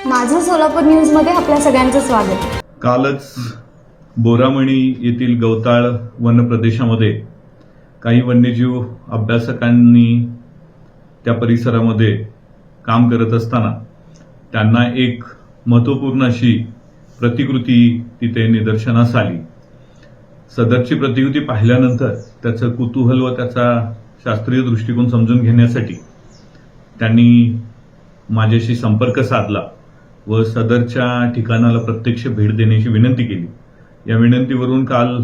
माझं सोलापूर न्यूज मध्ये आपल्या सगळ्यांचं स्वागत। कालच बोरामणी येथील गवताळ वन प्रदेशामध्ये काही वन्यजीव अभ्यासकांनी त्या परिसरामध्ये काम करत असताना त्यांना एक महत्त्वपूर्ण अशी प्रतिकृती तिथे निदर्शनास आली। सदरची प्रतिकृती पाहिल्यानंतर त्याचं कुतूहल व त्याचा शास्त्रीय दृष्टिकोन समजून घेण्यासाठी त्यांनी माझ्याशी संपर्क साधला व सदरच्या ठिकाणाला प्रत्यक्ष भेट देण्याची विनंती केली। या विनंतीवरून काल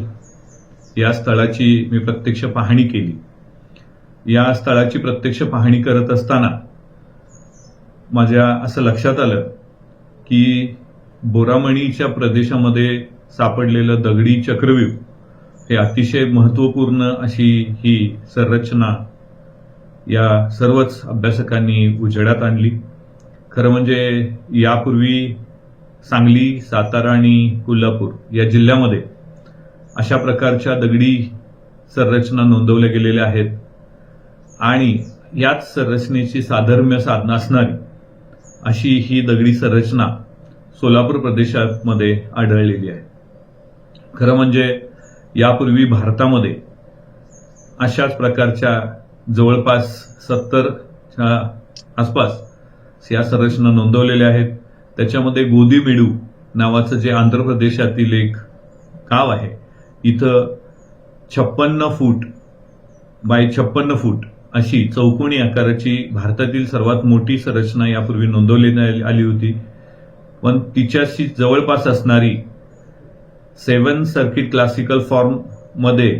या स्थळाची मी प्रत्यक्ष पाहणी केली। या स्थळाची प्रत्यक्ष पाहणी करत असताना माझ्या असं लक्षात आलं की बोरामणीच्या प्रदेशामध्ये सापडलेलं दगडी चक्रव्यूह हे अतिशय महत्त्वपूर्ण अशी ही संरचना या सर्वच अभ्यासकांनी उजेडात आणली। खरं म्हणजे यापूर्वी सांगली, सातारा आणि कोल्हापूर या जिल्ह्यामध्ये अशा प्रकारच्या दगडी संरचना नोंदवल्या गेलेल्या आहेत आणि याच संरचनेची साधर्म्य साधना असणारी अशी ही दगडी संरचना सोलापूर प्रदेशामध्ये आढळलेली आहे। खरं म्हणजे यापूर्वी भारतामध्ये अशाच प्रकारच्या जवळपास 70च्या आसपास या संरचना नोंदवलेल्या आहेत। त्याच्यामध्ये गोदीमेडू नावाचं जे आंध्र प्रदेशातील एक गाव आहे, इथं 56 फूट बाय 56 फूट अशी चौकोनी आकाराची भारतातील सर्वात मोठी संरचना यापूर्वी नोंदवली आली होती। पण तिच्याशी जवळपास असणारी 7 सर्किट क्लासिकल फॉर्म मध्ये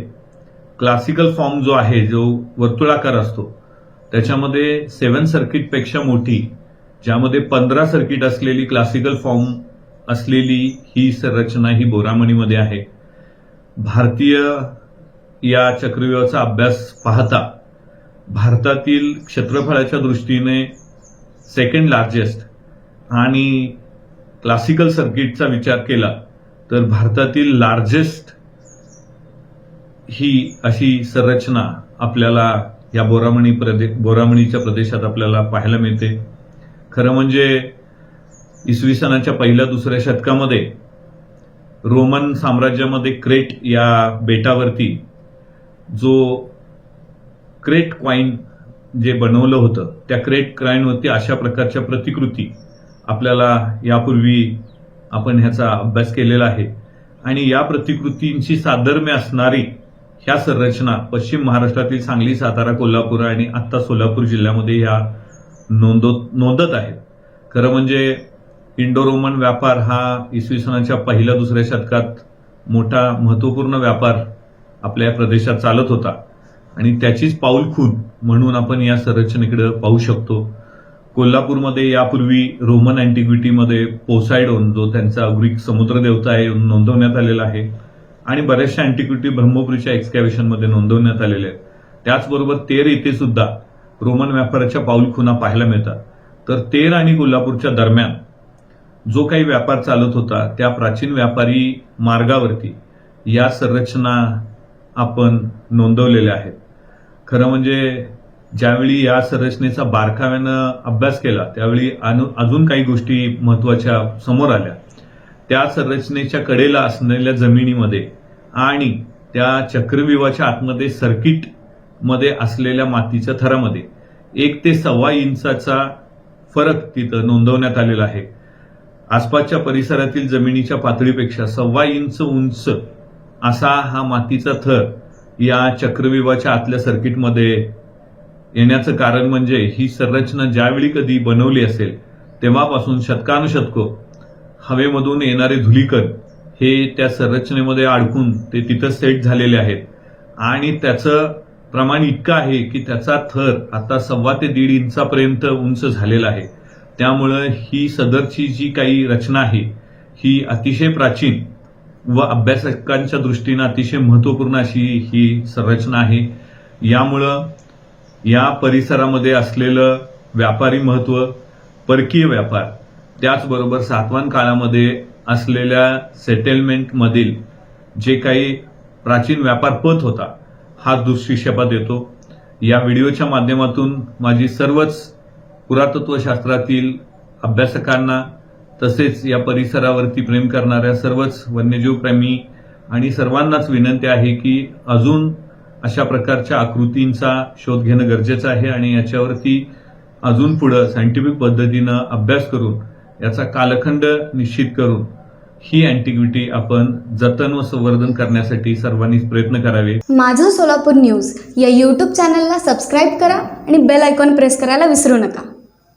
क्लासिकल फॉर्म जो आहे, जो वर्तुळाकार असतो, त्याच्यामध्ये 7 सर्किट पेक्षा मोठी, ज्यामध्ये 15 सर्किट असलेली क्लासिकल फॉर्म असलेली ही संरचना ही बोरामणीमध्ये आहे। भारतीय या चक्रव्यूहाचा अभ्यास पाहता भारतातील क्षेत्रफळाच्या दृष्टीने सेकंड लार्जेस्ट आणि क्लासिकल सर्किटचा विचार केला तर भारतातील लार्जेस्ट ही अशी संरचना आपल्याला या बोरामणीच्या प्रदेशात आपल्याला पाहायला मिळते। खरं म्हणजे इसवी सनाच्या पहिल्या दुसऱ्या शतकामध्ये रोमन साम्राज्यामध्ये क्रेट या बेटावरती जो क्रेट क्वाईन जे बनवलं होतं, त्या क्रेट क्वाईनवरती अशा प्रकारच्या प्रतिकृती आपल्याला यापूर्वी आपण ह्याचा अभ्यास केलेला आहे आणि या प्रतिकृतींची साधर्म्य असणारी ह्या संरचना पश्चिम महाराष्ट्रातील सांगली, सातारा, कोल्हापूर आणि आता सोलापूर जिल्ह्यामध्ये ह्या नोंदत आहेत। खरं म्हणजे इंडो रोमन व्यापार हा इसवी सनाच्या पहिल्या दुसऱ्या शतकात मोठा महत्त्वपूर्ण व्यापार आपल्या प्रदेशात चालत होता आणि त्याचीच पाऊलखूण म्हणून आपण या संरचनेकडे पाहू शकतो। कोल्हापूरमध्ये यापूर्वी रोमन अँटिक्विटीमध्ये पोसायडोन जो त्यांचा ग्रीक समुद्रदेवता आहे नोंदवण्यात आलेला आहे आणि बऱ्याचशा अँटिक्विटी ब्रह्मपुरीच्या एक्सकॅव्हेशनमध्ये नोंदवण्यात आलेल्या आहेत। त्याचबरोबर तेर येथे सुद्धा रोमन व्यापाराच्या पाऊलखुणा पाहायला मिळतात। तर तेर आणि कोल्हापूरच्या दरम्यान जो काही व्यापार चालत होता त्या प्राचीन व्यापारी मार्गावरती या संरचना आपण नोंदवलेल्या आहेत। खरं म्हणजे ज्यावेळी या संरचनेचा बारकाव्यानं अभ्यास केला त्यावेळी अजून काही गोष्टी महत्त्वाच्या समोर आल्या। त्या संरचनेच्या कडेला असलेल्या जमिनीमध्ये आणि त्या चक्रव्यूहाच्या आतमध्ये सर्किट मध्ये असलेल्या मातीच्या थरामध्ये 1 ते 1.25 इंचाचा फरक तिथं नोंदवण्यात आलेला आहे। आसपासच्या परिसरातील जमिनीच्या पातळीपेक्षा 1.25 इंच उंच असा हा मातीचा थर या चक्रव्यूहाच्या आतल्या सर्किटमध्ये येण्याचं कारण म्हणजे ही संरचना ज्यावेळी कधी बनवली असेल तेव्हापासून शतकानुशतकं हवेमधून येणारे धुलीकण हे त्या संरचनेमध्ये अडकून ते तिथं सेट झालेले आहेत आणि त्याचं प्रमाण इतकं आहे की त्याचा थर आता 1.25 ते 1.5 इंचापर्यंत उंच झालेला आहे। त्यामुळं ही सदरची जी काही रचना आहे ही अतिशय प्राचीन व अभ्यासकांच्या दृष्टीनं अतिशय महत्त्वपूर्ण अशी ही संरचना आहे। यामुळं या परिसरामध्ये असलेलं व्यापारी महत्त्व, परकीय व्यापार, त्याचबरोबर सातवाहन काळामध्ये असलेल्या सेटलमेंटमधील जे काही प्राचीन व्यापार पथ होता हा दृष्टिक्षेपात येतो। या व्हिडिओच्या माध्यमातून माझी सर्वच पुरातत्वशास्त्रातील अभ्यासकांना तसेच या परिसरावरती प्रेम करणाऱ्या सर्वच वन्यजीव प्रेमी आणि सर्वांनाच विनंती आहे की अजून अशा प्रकारच्या आकृतींचा शोध घेणं गरजेचं आहे आणि याच्यावरती अजून पुढं सायंटिफिक पद्धतीनं अभ्यास करून याचा कालखंड निश्चित करून ही अँटिक्विटी आपण जतन व संवर्धन करण्यासाठी सर्वांनीच प्रयत्न करावे. माझं सोलापूर न्यूज या यूट्यूब चॅनलला सबस्क्राईब करा आणि बेल आयकॉन प्रेस करायला विसरू नका.